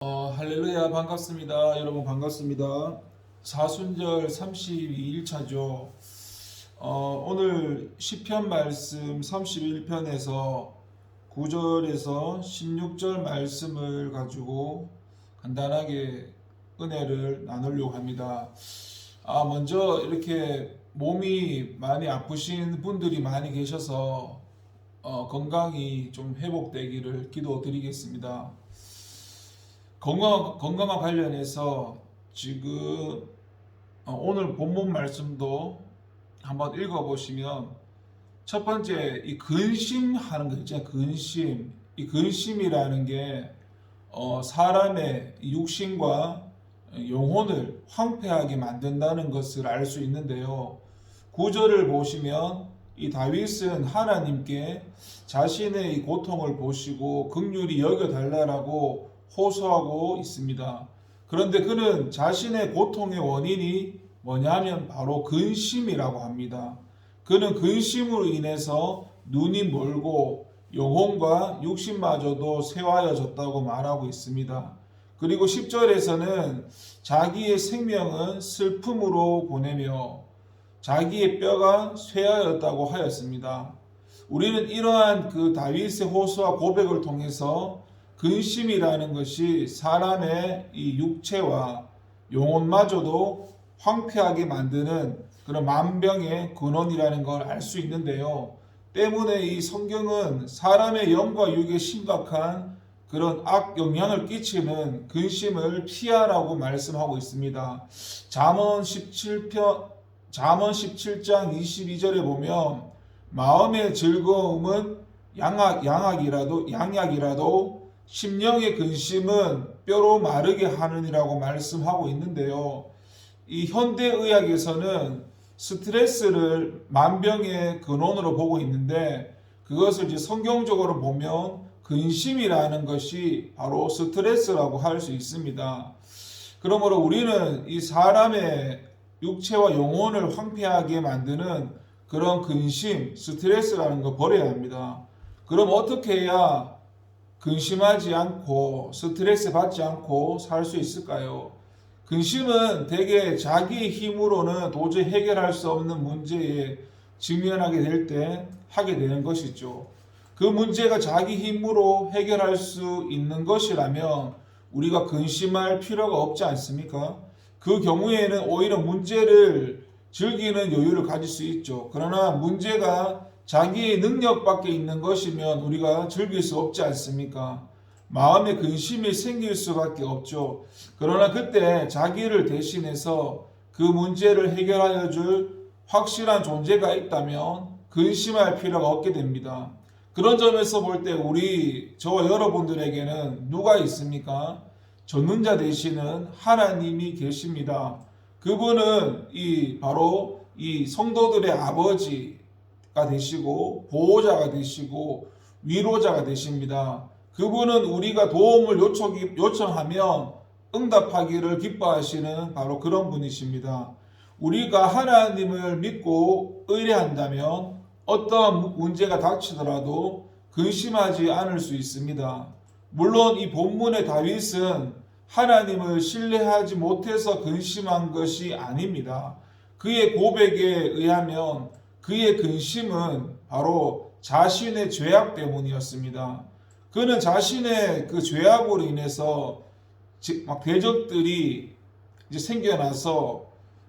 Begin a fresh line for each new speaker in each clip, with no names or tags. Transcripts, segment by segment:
할렐루야 반갑습니다. 여러분 반갑습니다. 사순절 32일차죠. 오늘 시편 말씀 31편에서 9절에서 16절 말씀을 가지고 간단하게 은혜를 나누려고 합니다. 먼저 이렇게 몸이 많이 아프신 분들이 많이 계셔서 건강이 좀 회복되기를 기도드리겠습니다. 건강과 관련해서 지금 오늘 본문 말씀도 한번 읽어보시면 첫 번째 이 근심하는 거 있잖아요. 근심. 이 근심이라는 게 사람의 육신과 영혼을 황폐하게 만든다는 것을 알 수 있는데요. 구절을 보시면 이 다윗은 하나님께 자신의 이 고통을 보시고 긍휼히 여겨달라고 호소하고 있습니다. 그런데 그는 자신의 고통의 원인이 뭐냐면 바로 근심이라고 합니다. 그는 근심으로 인해서 눈이 멀고 영혼과 육신마저도 쇠하여졌다고 말하고 있습니다. 그리고 10절에서는 자기의 생명은 슬픔으로 보내며 자기의 뼈가 쇠하였다고 하였습니다. 우리는 이러한 그 다윗의 호소와 고백을 통해서 근심이라는 것이 사람의 이 육체와 영혼마저도 황폐하게 만드는 그런 만병의 근원이라는 걸 알 수 있는데요. 때문에 이 성경은 사람의 영과 육에 심각한 그런 악 영향을 끼치는 근심을 피하라고 말씀하고 있습니다. 잠언 17장 22절에 보면 마음의 즐거움은 양약이라도 심령의 근심은 뼈로 마르게 하느니라고 말씀하고 있는데요. 이 현대의학에서는 스트레스를 만병의 근원으로 보고 있는데 그것을 이제 성경적으로 보면 근심이라는 것이 바로 스트레스라고 할 수 있습니다. 그러므로 우리는 이 사람의 육체와 영혼을 황폐하게 만드는 그런 근심, 스트레스라는 거 버려야 합니다. 그럼 어떻게 해야 근심하지 않고 스트레스 받지 않고 살 수 있을까요? 근심은 대개 자기의 힘으로는 도저히 해결할 수 없는 문제에 직면하게 될 때 하게 되는 것이죠. 그 문제가 자기 힘으로 해결할 수 있는 것이라면 우리가 근심할 필요가 없지 않습니까? 그 경우에는 오히려 문제를 즐기는 여유를 가질 수 있죠. 그러나 문제가 자기의 능력 밖에 있는 것이면 우리가 즐길 수 없지 않습니까? 마음에 근심이 생길 수밖에 없죠. 그러나 그때 자기를 대신해서 그 문제를 해결하여 줄 확실한 존재가 있다면 근심할 필요가 없게 됩니다. 그런 점에서 볼 때 저와 여러분들에게는 누가 있습니까? 전능자 되시는 하나님이 계십니다. 그분은 바로 이 성도들의 아버지가 되시고 보호자가 되시고 위로자가 되십니다. 그분은 우리가 도움을 요청하면 응답하기를 기뻐하시는 바로 그런 분이십니다. 우리가 하나님을 믿고 의뢰한다면 어떠한 문제가 닥치더라도 근심하지 않을 수 있습니다. 물론 이 본문의 다윗은 하나님을 신뢰하지 못해서 근심한 것이 아닙니다. 그의 고백에 의하면 그의 근심은 바로 자신의 죄악 때문이었습니다. 그는 자신의 그 죄악으로 인해서 막 대적들이 이제 생겨나서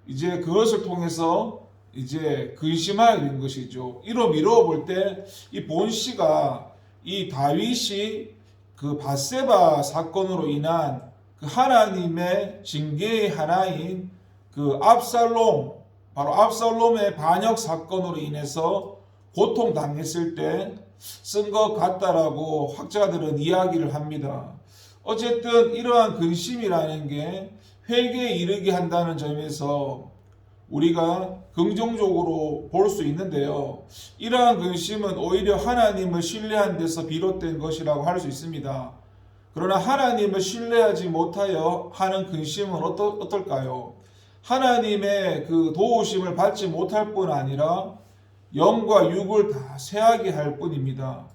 이제 그것을 통해서 이제 근심하게 된 것이죠. 이로 볼 때 이 본시가 이 다윗이 그 밧세바 사건으로 인한 그 하나님의 징계의 하나인 그 바로 압살롬의 반역 사건으로 인해서 고통당했을 때 쓴 것 같다라고 학자들은 이야기를 합니다. 어쨌든 이러한 근심이라는 게 회개에 이르게 한다는 점에서 우리가 긍정적으로 볼 수 있는데요. 이러한 근심은 오히려 하나님을 신뢰한 데서 비롯된 것이라고 할 수 있습니다. 그러나 하나님을 신뢰하지 못하여 하는 근심은 어떨까요? 하나님의 그 도우심을 받지 못할 뿐 아니라 영과 육을 다 쇠하게 할 뿐입니다.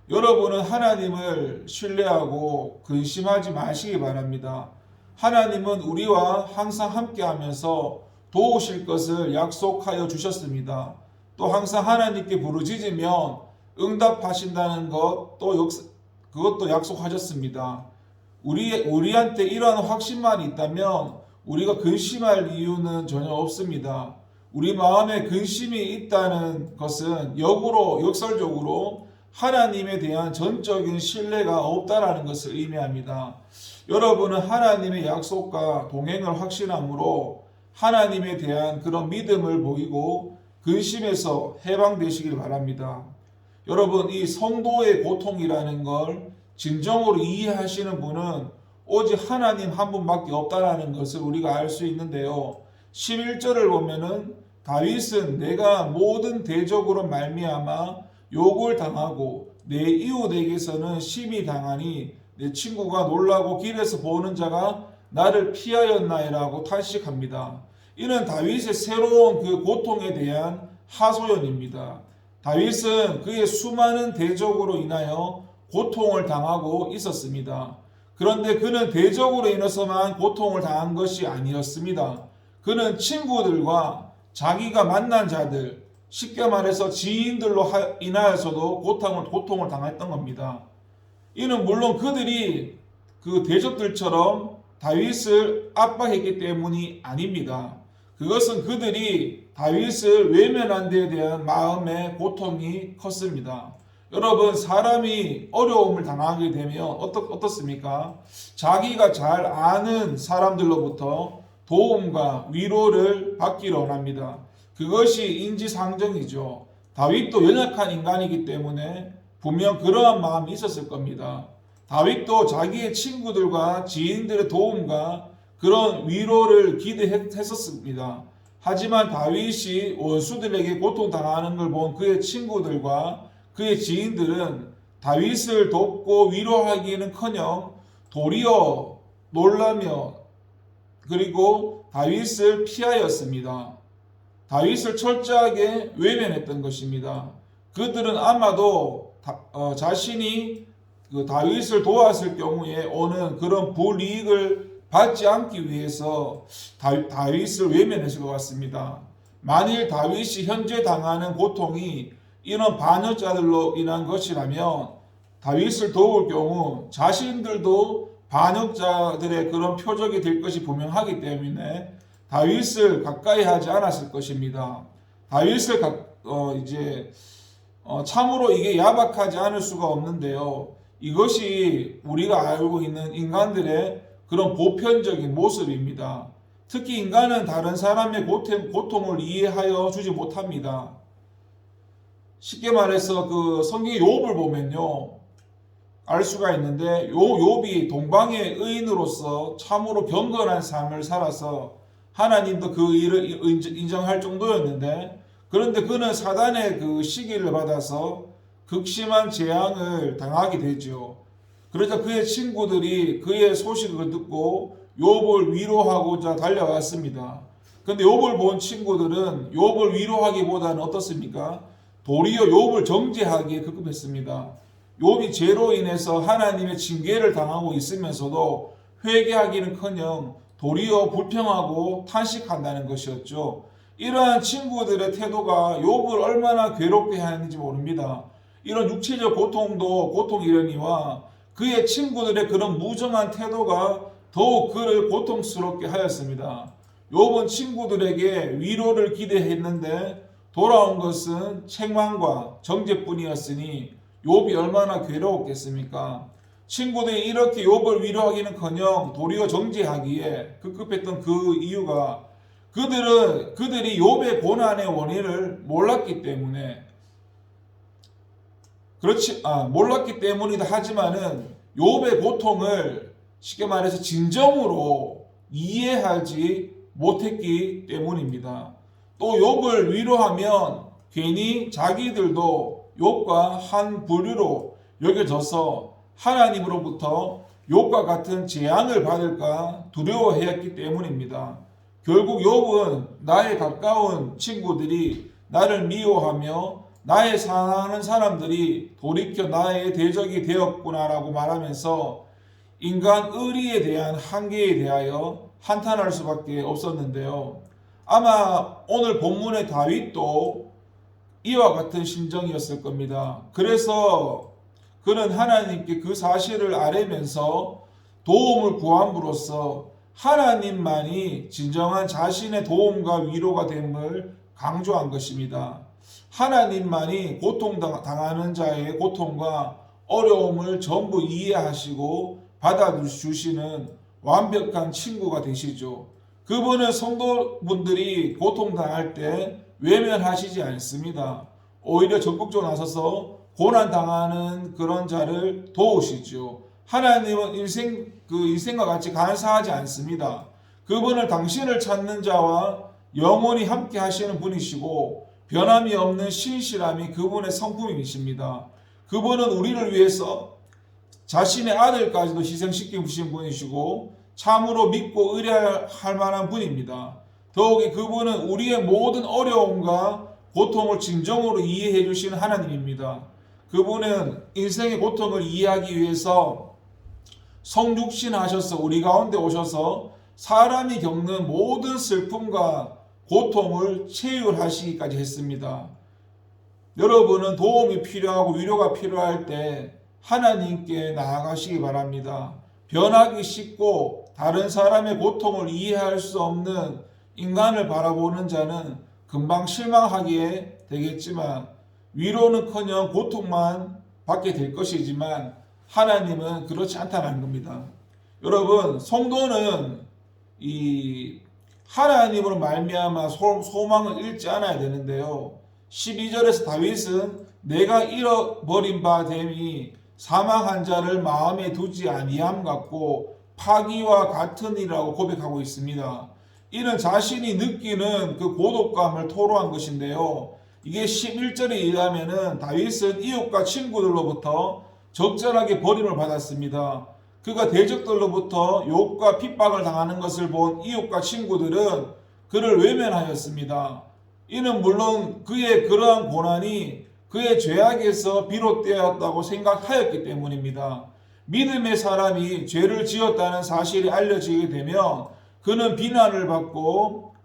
여러분은 하나님을 신뢰하고 근심하지 마시기 바랍니다. 하나님은 우리와 항상 함께하면서 도우실 것을 약속하여 주셨습니다. 또 항상 하나님께 부르짖으면 응답하신다는 그것도 약속하셨습니다. 우리한테 이러한 확신만 있다면 우리가 근심할 이유는 전혀 없습니다. 우리 마음에 근심이 있다는 것은 역설적으로 하나님에 대한 전적인 신뢰가 없다라는 것을 의미합니다. 여러분은 하나님의 약속과 동행을 확신함으로 하나님에 대한 그런 믿음을 보이고 근심에서 해방되시길 바랍니다. 여러분, 이 성도의 고통이라는 걸 진정으로 이해하시는 분은 오직 하나님 한 분밖에 없다라는 것을 우리가 알 수 있는데요. 11절을 보면은 다윗은 내가 모든 대적으로 말미암아 욕을 당하고 내 이웃에게서는 심히 당하니 내 친구가 놀라고 길에서 보는 자가 나를 피하였나이라고 탄식합니다. 이는 다윗의 새로운 그 고통에 대한 하소연입니다. 다윗은 그의 수많은 대적으로 인하여 고통을 당하고 있었습니다. 그런데 그는 대적으로 인해서만 고통을 당한 것이 아니었습니다. 그는 친구들과 자기가 만난 자들, 쉽게 말해서 지인들로 인하여서도 고통을 당했던 겁니다. 이는 물론 그들이 그 대적들처럼 다윗을 압박했기 때문이 아닙니다. 그것은 그들이 다윗을 외면한 데에 대한 마음의 고통이 컸습니다. 여러분, 사람이 어려움을 당하게 되면 어떻습니까? 자기가 잘 아는 사람들로부터 도움과 위로를 받기를 원합니다. 그것이 인지상정이죠. 다윗도 연약한 인간이기 때문에 분명 그러한 마음이 있었을 겁니다. 다윗도 자기의 친구들과 지인들의 도움과 그런 위로를 기대했었습니다. 하지만 다윗이 원수들에게 고통당하는 걸 본 그의 친구들과 그의 지인들은 다윗을 돕고 위로하기는커녕 도리어 놀라며 그리고 다윗을 피하였습니다. 다윗을 철저하게 외면했던 것입니다. 그들은 아마도 자신이 그 다윗을 도왔을 경우에 오는 그런 불이익을 받지 않기 위해서 다윗을 외면했을 것 같습니다. 만일 다윗이 현재 당하는 고통이 이런 반역자들로 인한 것이라면 다윗을 도울 경우 자신들도 반역자들의 그런 표적이 될 것이 분명하기 때문에 다윗을 가까이 하지 않았을 것입니다. 다윗을 참으로 이게 야박하지 않을 수가 없는데요. 이것이 우리가 알고 있는 인간들의 그런 보편적인 모습입니다. 특히 인간은 다른 사람의 고통을 이해하여 주지 못합니다. 쉽게 말해서 그 성경의 욥을 보면요, 알 수가 있는데 욥이 동방의 의인으로서 참으로 경건한 삶을 살아서 하나님도 그 일을 인정할 정도였는데, 그런데 그는 사단의 그 시기를 받아서 극심한 재앙을 당하게 되죠. 그러자 그의 친구들이 그의 소식을 듣고 욥을 위로하고자 달려왔습니다. 그런데 욥을 본 친구들은 욥을 위로하기보다는 어떻습니까? 도리어 욥을 정죄하기에 급급했습니다. 욥이 죄로 인해서 하나님의 징계를 당하고 있으면서도 회개하기는커녕 도리어 불평하고 탄식한다는 것이었죠. 이러한 친구들의 태도가 욥을 얼마나 괴롭게 하는지 모릅니다. 이런 육체적 고통도 고통이려니와 그의 친구들의 그런 무정한 태도가 더욱 그를 고통스럽게 하였습니다. 욥은 친구들에게 위로를 기대했는데 돌아온 것은 책망과 정죄뿐이었으니 욥이 얼마나 괴로웠겠습니까? 친구들이 이렇게 욥을 위로하기는커녕 도리어 정죄하기에 급급했던 그 이유가 그들이 욥의 고난의 원인을 몰랐기 때문이다 하지만은 욥의 고통을 쉽게 말해서 진정으로 이해하지 못했기 때문입니다. 또 욥을 위로하면 괜히 자기들도 욥과 한 부류로 여겨져서 하나님으로부터 욥과 같은 재앙을 받을까 두려워했기 때문입니다. 결국 욥은 나의 가까운 친구들이 나를 미워하며 나의 사랑하는 사람들이 돌이켜 나의 대적이 되었구나라고 말하면서 인간 의리에 대한 한계에 대하여 한탄할 수밖에 없었는데요. 아마 오늘 본문의 다윗도 이와 같은 심정이었을 겁니다. 그래서 그는 하나님께 그 사실을 아뢰면서 도움을 구함으로써 하나님만이 진정한 자신의 도움과 위로가 됨을 강조한 것입니다. 하나님만이 고통당하는 자의 고통과 어려움을 전부 이해하시고 받아주시는 완벽한 친구가 되시죠. 그분은 성도분들이 고통당할 때 외면하시지 않습니다. 오히려 적극적으로 나서서 고난당하는 그런 자를 도우시죠. 하나님은 인생과 같이 간사하지 않습니다. 그분은 당신을 찾는 자와 영원히 함께 하시는 분이시고 변함이 없는 신실함이 그분의 성품이십니다. 그분은 우리를 위해서 자신의 아들까지도 희생시키신 분이시고 참으로 믿고 의뢰할 만한 분입니다. 더욱이 그분은 우리의 모든 어려움과 고통을 진정으로 이해해 주시는 하나님입니다. 그분은 인생의 고통을 이해하기 위해서 성육신하셔서 우리 가운데 오셔서 사람이 겪는 모든 슬픔과 고통을 체휼하시기까지 했습니다. 여러분은 도움이 필요하고 위로가 필요할 때 하나님께 나아가시기 바랍니다. 변하기 쉽고 다른 사람의 고통을 이해할 수 없는 인간을 바라보는 자는 금방 실망하게 되겠지만 위로는커녕 고통만 받게 될 것이지만 하나님은 그렇지 않다는 겁니다. 여러분, 성도는 이 하나님으로 말미암아 소망을 잃지 않아야 되는데요. 12절에서 다윗은 내가 잃어버린 바 됨이 사망한 자를 마음에 두지 아니함 같고 파기와 같은 이라고 고백하고 있습니다. 이는 자신이 느끼는 그 고독감을 토로한 것인데요. 이게 11절에 의하면은 다윗은 이웃과 친구들로부터 적절하게 버림을 받았습니다. 그가 대적들로부터 욕과 핍박을 당하는 것을 본 이웃과 친구들은 그를 외면하였습니다. 이는 물론 그의 그러한 고난이 그의 죄악에서 비롯되었다고 생각하였기 때문입니다. 믿음의 사람이 죄를 지었다는 사실이 알려지게 되면 그는 비난을 받고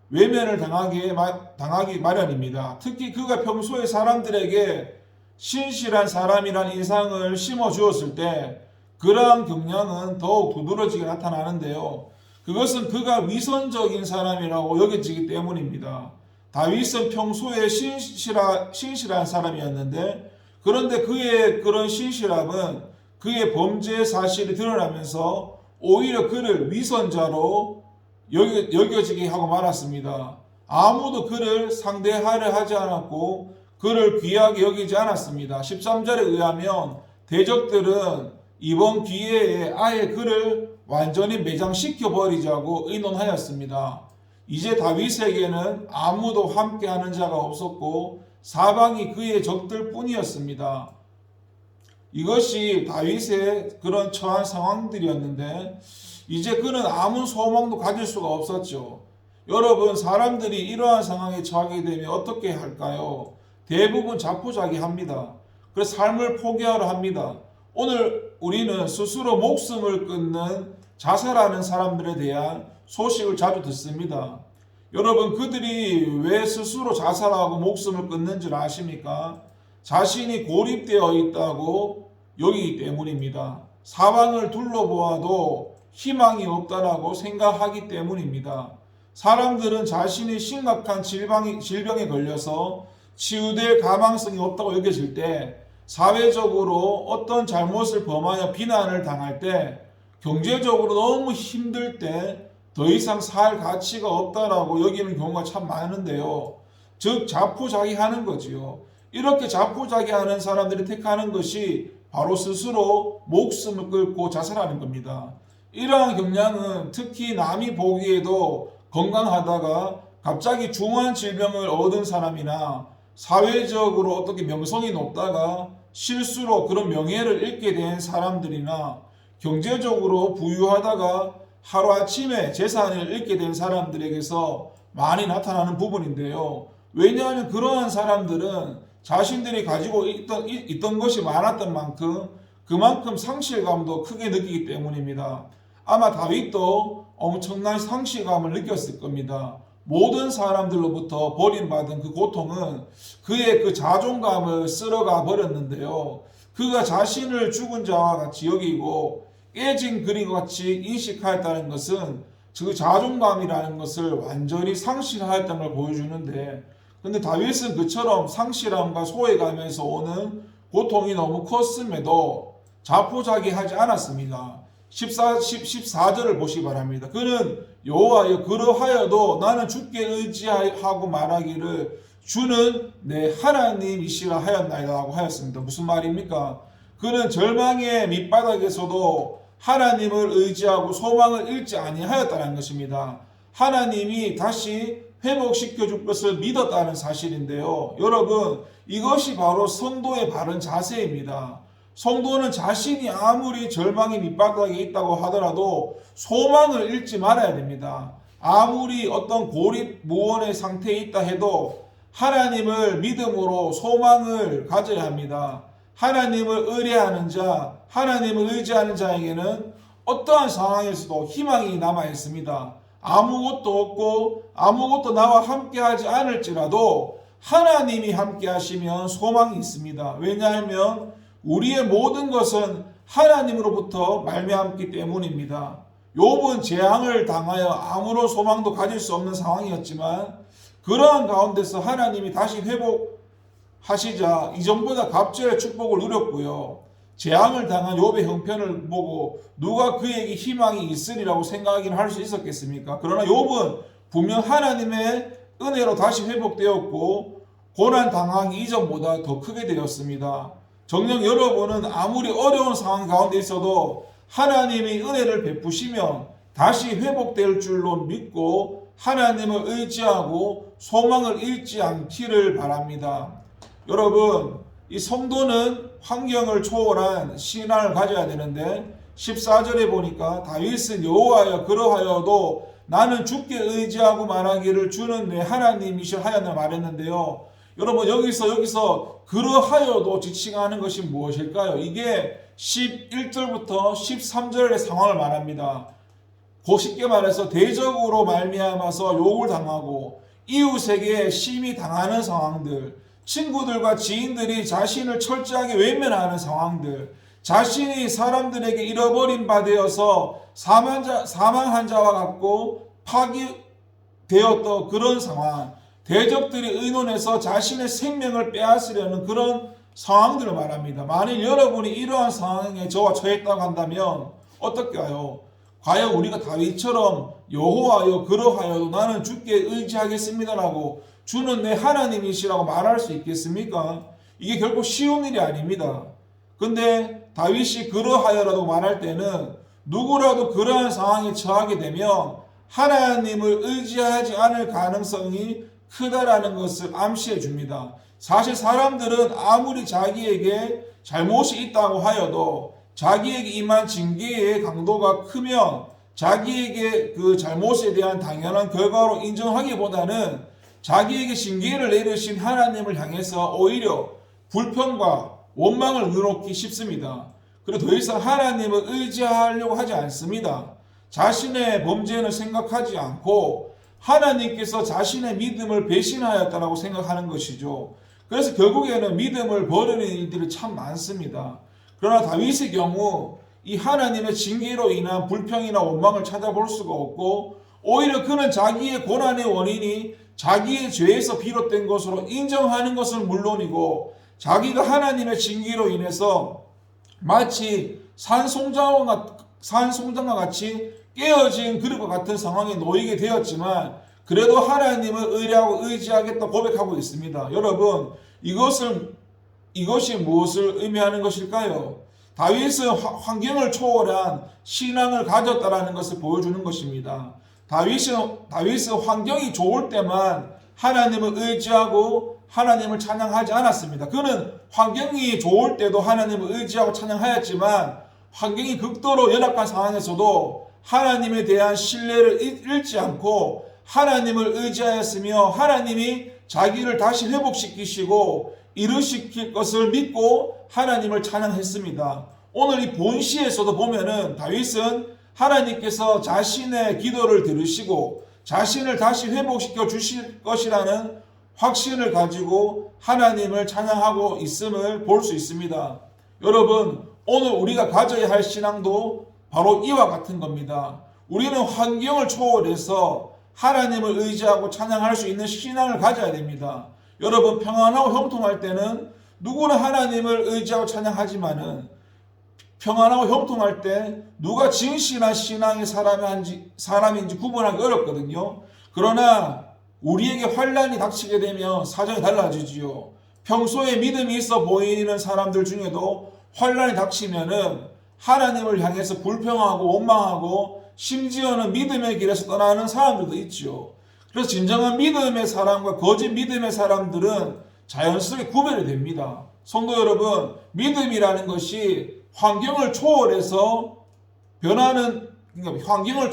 외면을 당하기 마련입니다. 특히 그가 평소에 사람들에게 신실한 사람이라는 인상을 심어주었을 때 그러한 경향은 더욱 두드러지게 나타나는데요. 그것은 그가 위선적인 사람이라고 여겨지기 때문입니다. 다윗은 평소에 신실한 사람이었는데 그런데 그의 그런 신실함은 그의 범죄 사실이 드러나면서 오히려 그를 위선자로 여겨지게 하고 말았습니다. 아무도 그를 상대하려 하지 않았고 그를 귀하게 여기지 않았습니다. 13절에 의하면 대적들은 이번 기회에 아예 그를 완전히 매장시켜 버리자고 의논하였습니다. 이제 다윗에게는 아무도 함께하는 자가 없었고 사방이 그의 적들 뿐이었습니다. 이것이 다윗의 그런 처한 상황들이었는데 이제 그는 아무 소망도 가질 수가 없었죠. 여러분, 사람들이 이러한 상황에 처하게 되면 어떻게 할까요? 대부분 자포자기합니다. 그래서 삶을 포기하려 합니다. 오늘 우리는 스스로 목숨을 끊는 자살하는 사람들에 대한 소식을 자주 듣습니다. 여러분, 그들이 왜 스스로 자살하고 목숨을 끊는 줄 아십니까? 자신이 고립되어 있다고 여기기 때문입니다. 사방을 둘러보아도 희망이 없다라고 생각하기 때문입니다. 사람들은 자신이 심각한 질병에 걸려서 치유될 가망성이 없다고 여겨질 때, 사회적으로 어떤 잘못을 범하여 비난을 당할 때, 경제적으로 너무 힘들 때 더 이상 살 가치가 없다라고 여기는 경우가 참 많은데요. 즉 자포자기하는 거지요. 이렇게 자포자기하는 사람들이 택하는 것이 바로 스스로 목숨을 끊고 자살하는 겁니다. 이러한 경향은 특히 남이 보기에도 건강하다가 갑자기 중한 질병을 얻은 사람이나 사회적으로 어떻게 명성이 높다가 실수로 그런 명예를 잃게 된 사람들이나 경제적으로 부유하다가 하루아침에 재산을 잃게 된 사람들에게서 많이 나타나는 부분인데요. 왜냐하면 그러한 사람들은 자신들이 가지고 있던 것이 많았던 만큼 그만큼 상실감도 크게 느끼기 때문입니다. 아마 다윗도 엄청난 상실감을 느꼈을 겁니다. 모든 사람들로부터 버림받은 그 고통은 그의 그 자존감을 쓸어가 버렸는데요. 그가 자신을 죽은 자와 같이 여기고 깨진 그림과 같이 인식하였다는 것은 그 자존감이라는 것을 완전히 상실하였다는 걸 보여주는데, 근데 다윗은 그처럼 상실함과 소외감에서 오는 고통이 너무 컸음에도 자포자기하지 않았습니다. 14절을 보시기 바랍니다. 그는 여호와여 그러하여도 나는 주께 의지하고 말하기를 주는 내 하나님이시라 하였나이다 라고 하였습니다. 무슨 말입니까? 그는 절망의 밑바닥에서도 하나님을 의지하고 소망을 잃지 아니하였다는 것입니다. 하나님이 다시 회복시켜 줄 것을 믿었다는 사실인데요. 여러분, 이것이 바로 성도의 바른 자세입니다. 성도는 자신이 아무리 절망의 밑바닥에 있다고 하더라도 소망을 잃지 말아야 됩니다. 아무리 어떤 고립무원의 상태에 있다 해도 하나님을 믿음으로 소망을 가져야 합니다. 하나님을 의뢰하는 자, 하나님을 의지하는 자에게는 어떠한 상황에서도 희망이 남아 있습니다. 아무것도 없고 아무것도 나와 함께하지 않을지라도 하나님이 함께하시면 소망이 있습니다. 왜냐하면 우리의 모든 것은 하나님으로부터 말미암기 때문입니다. 욥은 재앙을 당하여 아무런 소망도 가질 수 없는 상황이었지만 그러한 가운데서 하나님이 다시 회복하시자 이전보다 갑절의 축복을 누렸고요. 재앙을 당한 욥의 형편을 보고 누가 그에게 희망이 있으리라고 생각하기는 할 수 있었겠습니까? 그러나 욥은 분명 하나님의 은혜로 다시 회복되었고 고난 당하기 이전보다 더 크게 되었습니다. 정녕 여러분은 아무리 어려운 상황 가운데 있어도 하나님이 은혜를 베푸시면 다시 회복될 줄로 믿고 하나님을 의지하고 소망을 잃지 않기를 바랍니다. 여러분, 이 성도는 환경을 초월한 신앙을 가져야 되는데 14절에 보니까 다윗은 여호와여 그러하여도 나는 주께 의지하고 말하기를 주는 내 하나님이시라 하였나 말했는데요. 여러분, 여기서 그러하여도 지칭하는 것이 무엇일까요? 이게 11절부터 13절의 상황을 말합니다. 쉽게 말해서 대적으로 말미암아서 욕을 당하고 이웃에게 심히 당하는 상황들, 친구들과 지인들이 자신을 철저하게 외면하는 상황들, 자신이 사람들에게 잃어버린 바 되어서 사망한 자와 같고 파기되었던 그런 상황, 대적들이 의논해서 자신의 생명을 빼앗으려는 그런 상황들을 말합니다. 만일 여러분이 이러한 상황에 저와 처했다고 한다면 어떨까요? 과연 우리가 다윗처럼 여호와여 그러하여도 나는 주께 의지하겠습니다라고 주는 내 하나님이시라고 말할 수 있겠습니까? 이게 결코 쉬운 일이 아닙니다. 근데 다윗이 그러하여라도 말할 때는 누구라도 그러한 상황에 처하게 되면 하나님을 의지하지 않을 가능성이 크다라는 것을 암시해 줍니다. 사실 사람들은 아무리 자기에게 잘못이 있다고 하여도 자기에게 임한 징계의 강도가 크면 자기에게 그 잘못에 대한 당연한 결과로 인정하기보다는 자기에게 징계를 내리신 하나님을 향해서 오히려 불평과 원망을 늘어놓기 쉽습니다. 그리고 더 이상 하나님을 의지하려고 하지 않습니다. 자신의 범죄는 생각하지 않고 하나님께서 자신의 믿음을 배신하였다고 생각하는 것이죠. 그래서 결국에는 믿음을 버리는 일들이 참 많습니다. 그러나 다윗의 경우 이 하나님의 징계로 인한 불평이나 원망을 찾아볼 수가 없고 오히려 그는 자기의 고난의 원인이 자기의 죄에서 비롯된 것으로 인정하는 것은 물론이고 자기가 하나님의 징계로 인해서 마치 산송장과 같이 깨어진 그릇과 같은 상황에 놓이게 되었지만 그래도 하나님을 의뢰하고 의지하겠다 고백하고 있습니다. 여러분, 이것이 무엇을 의미하는 것일까요? 다윗은 환경을 초월한 신앙을 가졌다라는 것을 보여주는 것입니다. 다윗은 환경이 좋을 때만 하나님을 의지하고 하나님을 찬양하지 않았습니다. 그는 환경이 좋을 때도 하나님을 의지하고 찬양하였지만 환경이 극도로 열악한 상황에서도 하나님에 대한 신뢰를 잃지 않고 하나님을 의지하였으며 하나님이 자기를 다시 회복시키시고 이루실 것을 믿고 하나님을 찬양했습니다. 오늘 이 본시에서도 보면은 다윗은 하나님께서 자신의 기도를 들으시고 자신을 다시 회복시켜 주실 것이라는 확신을 가지고 하나님을 찬양하고 있음을 볼 수 있습니다. 여러분, 오늘 우리가 가져야 할 신앙도 바로 이와 같은 겁니다. 우리는 환경을 초월해서 하나님을 의지하고 찬양할 수 있는 신앙을 가져야 됩니다. 여러분, 평안하고 형통할 때는 누구나 하나님을 의지하고 찬양하지만은 평안하고 형통할 때 누가 진실한 신앙의 사람인지 구분하기 어렵거든요. 그러나 우리에게 환난이 닥치게 되면 사정이 달라지지요. 평소에 믿음이 있어 보이는 사람들 중에도 환난이 닥치면은 하나님을 향해서 불평하고 원망하고 심지어는 믿음의 길에서 떠나는 사람들도 있죠. 그래서 진정한 믿음의 사람과 거짓 믿음의 사람들은 자연스럽게 구별이 됩니다. 성도 여러분, 믿음이라는 것이 환경을 초월해서 변하는, 그러니까 환경을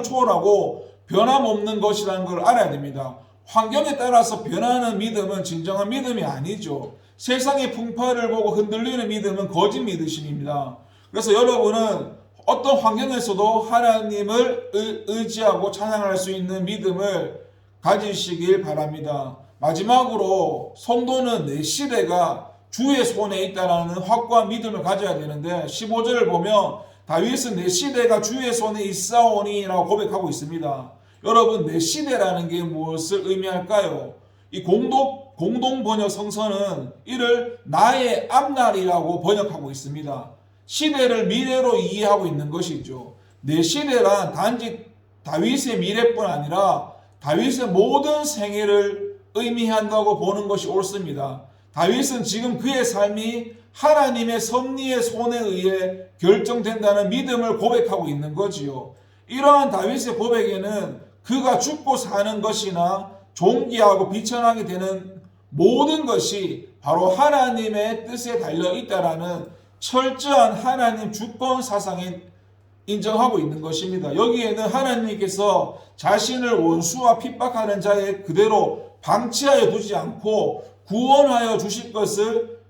초월하고 변함없는 것이라는 걸 알아야 됩니다. 환경에 따라서 변하는 믿음은 진정한 믿음이 아니죠. 세상의 풍파를 보고 흔들리는 믿음은 거짓 믿으심입니다. 그래서 여러분은 어떤 환경에서도 하나님을 의지하고 찬양할 수 있는 믿음을 가지시길 바랍니다. 마지막으로 성도는 내 시대가 주의 손에 있다는 확고한 믿음을 가져야 되는데 15절을 보면 다윗은 내 시대가 주의 손에 있사오니 라고 고백하고 있습니다. 여러분, 내 시대라는 게 무엇을 의미할까요? 이 공동 번역 성서는 이를 나의 앞날이라고 번역하고 있습니다. 시대를 미래로 이해하고 있는 것이죠. 내 시대란 단지 다윗의 미래뿐 아니라 다윗의 모든 생애를 의미한다고 보는 것이 옳습니다. 다윗은 지금 그의 삶이 하나님의 섭리의 손에 의해 결정된다는 믿음을 고백하고 있는 거지요. 이러한 다윗의 고백에는 그가 죽고 사는 것이나 존귀하고 비천하게 되는 모든 것이 바로 하나님의 뜻에 달려 있다라는 철저한 하나님 주권 사상에 인정하고 있는 것입니다. 여기에는 하나님께서 자신을 원수와 핍박하는 자에 그대로 방치하여 두지 않고 구원하여 주실 것을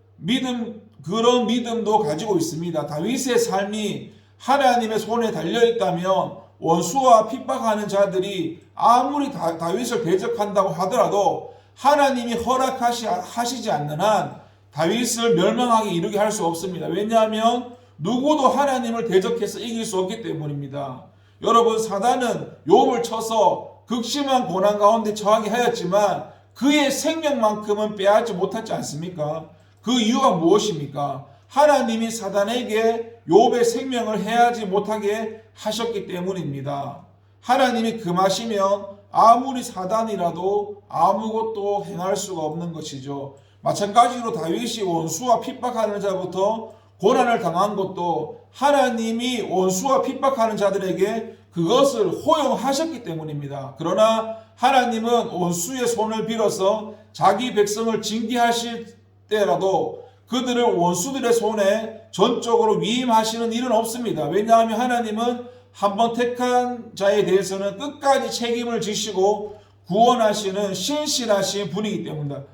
그런 믿음도 가지고 있습니다. 다윗의 삶이 하나님의 손에 달려 있다면 원수와 핍박하는 자들이 아무리 다윗을 대적한다고 하더라도 하나님이 허락하시지 않는 한 다윗을 멸망하게 이르게 할 수 없습니다. 왜냐하면 누구도 하나님을 대적해서 이길 수 없기 때문입니다. 여러분, 사단은 욥을 쳐서 극심한 고난 가운데 처하게 하였지만 그의 생명만큼은 빼앗지 못하지 않습니까? 그 이유가 무엇입니까? 하나님이 사단에게 욥의 생명을 해하지 못하게 하셨기 때문입니다. 하나님이 금하시면 아무리 사단이라도 아무것도 행할 수가 없는 것이죠. 마찬가지로 다윗이 원수와 핍박하는 자부터 고난을 당한 것도 하나님이 원수와 핍박하는 자들에게 그것을 허용하셨기 때문입니다. 그러나 하나님은 원수의 손을 빌어서 자기 백성을 징계하실 때라도 그들을 원수들의 손에 전적으로 위임하시는 일은 없습니다. 왜냐하면 하나님은 한번 택한 자에 대해서는 끝까지 책임을 지시고 구원하시는 신실하신 분이기 때문입니다.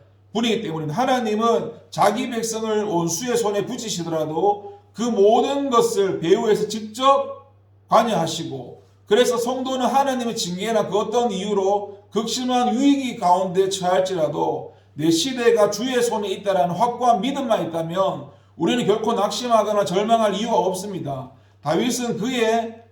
하나님은 자기 백성을 원수의 손에 붙이시더라도 그 모든 것을 배후에서 직접 관여하시고, 그래서 성도는 하나님의 징계나 그 어떤 이유로 극심한 위기 가운데 처할지라도 내 시대가 주의 손에 있다는 확고한 믿음만 있다면 우리는 결코 낙심하거나 절망할 이유가 없습니다. 다윗은 그의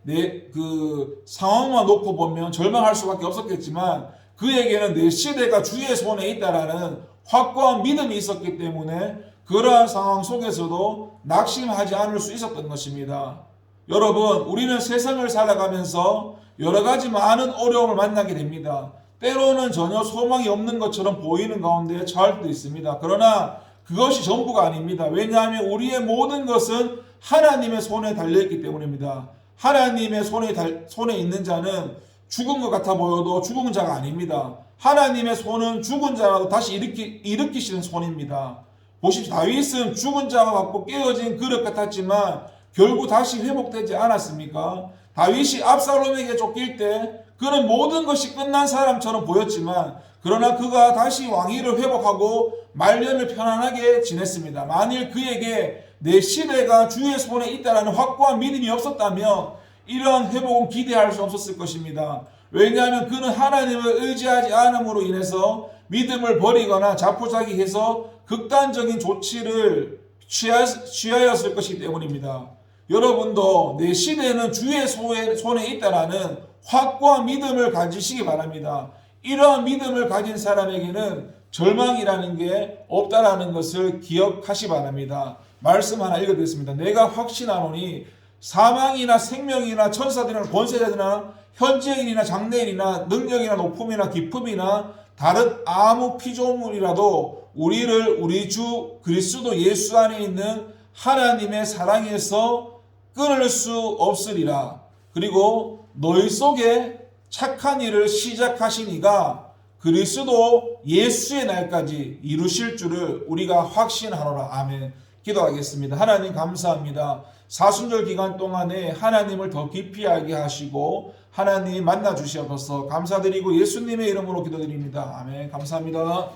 상황만 놓고 보면 절망할 수밖에 없었겠지만 그에게는 내 시대가 주의 손에 있다라는 확고한 믿음이 있었기 때문에 그러한 상황 속에서도 낙심하지 않을 수 있었던 것입니다. 여러분, 우리는 세상을 살아가면서 여러 가지 많은 어려움을 만나게 됩니다. 때로는 전혀 소망이 없는 것처럼 보이는 가운데 처할 때도 있습니다. 그러나 그것이 전부가 아닙니다. 왜냐하면 우리의 모든 것은 하나님의 손에 달려있기 때문입니다. 하나님의 손에 있는 자는 죽은 것 같아 보여도 죽은 자가 아닙니다. 하나님의 손은 죽은 자라도 다시 일으키시는 손입니다. 보십시오. 다윗은 죽은 자와 같고 깨어진 그릇 같았지만 결국 다시 회복되지 않았습니까? 다윗이 압살롬에게 쫓길 때 그는 모든 것이 끝난 사람처럼 보였지만 그러나 그가 다시 왕위를 회복하고 말년을 편안하게 지냈습니다. 만일 그에게 내 시대가 주의 손에 있다는 확고한 믿음이 없었다면 이런 회복은 기대할 수 없었을 것입니다. 왜냐하면 그는 하나님을 의지하지 않음으로 인해서 믿음을 버리거나 자포자기해서 극단적인 조치를 취하였을 것이기 때문입니다. 여러분도 내 시대는 주의 손에 있다라는 확고한 믿음을 가지시기 바랍니다. 이러한 믿음을 가진 사람에게는 절망이라는 게 없다라는 것을 기억하시 바랍니다. 말씀 하나 읽어드렸습니다. 내가 확신하노니 사망이나 생명이나 천사들이나 권세자들이나 현재인이나 장래인이나 능력이나 높음이나 깊음이나 다른 아무 피조물이라도 우리를 우리 주 그리스도 예수 안에 있는 하나님의 사랑에서 끊을 수 없으리라. 그리고 너희 속에 착한 일을 시작하신 이가 그리스도 예수의 날까지 이루실 줄을 우리가 확신하노라. 아멘. 기도하겠습니다. 하나님 감사합니다. 사순절 기간 동안에 하나님을 더 깊이 알게 하시고 하나님 만나 주시옵소서. 감사드리고 예수님의 이름으로 기도드립니다. 아멘. 감사합니다.